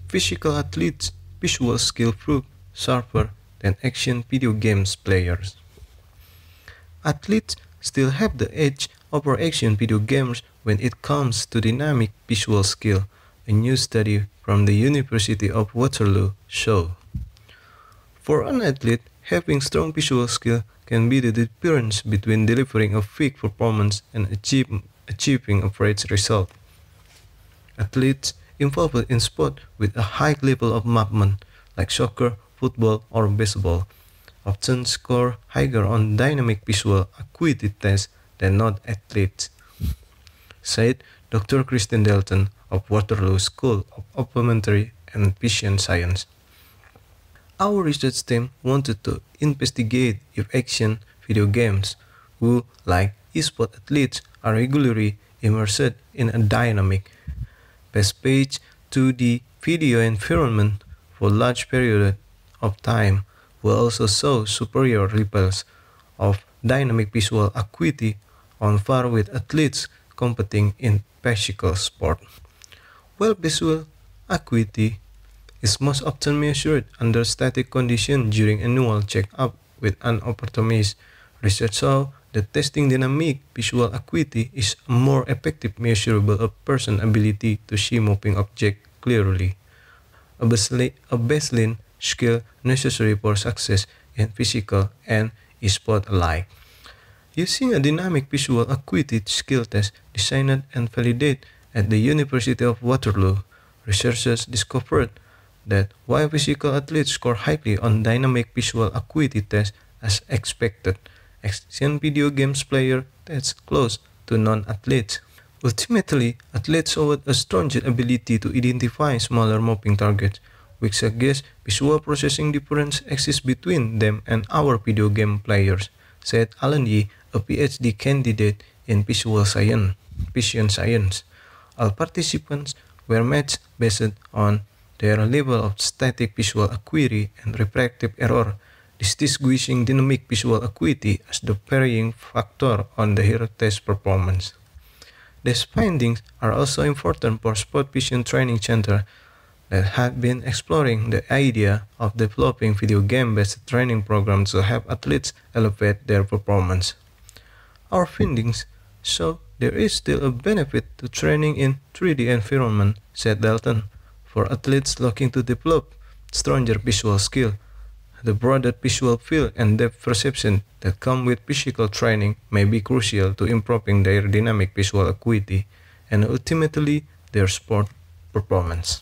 physical athletes' visual skill prove sharper than action video games players. Athletes still have the edge over action video games when it comes to dynamic visual skill, a new study from the University of Waterloo shows. For an athlete, having strong visual skill can be the difference between delivering a peak performance and achieving a great result. Athletes involved in sport with a high level of movement, like soccer, football, or baseball, often score higher on dynamic visual acuity tests than non-athletes, said Dr. Kristen Dalton of Waterloo School of Optometry and Vision Science. Our research team wanted to investigate if action video games, who, like esports athletes, are regularly immersed in a dynamic, fast-paced 2D video environment for large periods of time, will also show superior levels of dynamic visual acuity on par with athletes competing in physical sport. While visual acuity is most often measured under static conditions during annual check-up with an optometrist, research shows that testing dynamic visual acuity is a more effective measurable of a person's ability to see moving objects clearly, a baseline skill necessary for success in physical and sport alike. Using a dynamic visual acuity skill test designed and validated at the University of Waterloo, researchers discovered that while physical athletes score highly on dynamic visual acuity tests as expected, action video games players test close to non-athletes. Ultimately, athletes showed a stronger ability to identify smaller moving targets, which suggests visual processing difference exists between them and our video game players, said Alan Yee, a PhD candidate in vision science. All participants were matched based on their level of static visual acuity and refractive error, distinguishing dynamic visual acuity as the varying factor on their test performance. These findings are also important for sport vision training centers that have been exploring the idea of developing video game-based training programs to help athletes elevate their performance. Our findings show there is still a benefit to training in 3D environment, said Dalton. For athletes looking to develop stronger visual skill, the broader visual field and depth perception that come with physical training may be crucial to improving their dynamic visual acuity and ultimately their sport performance.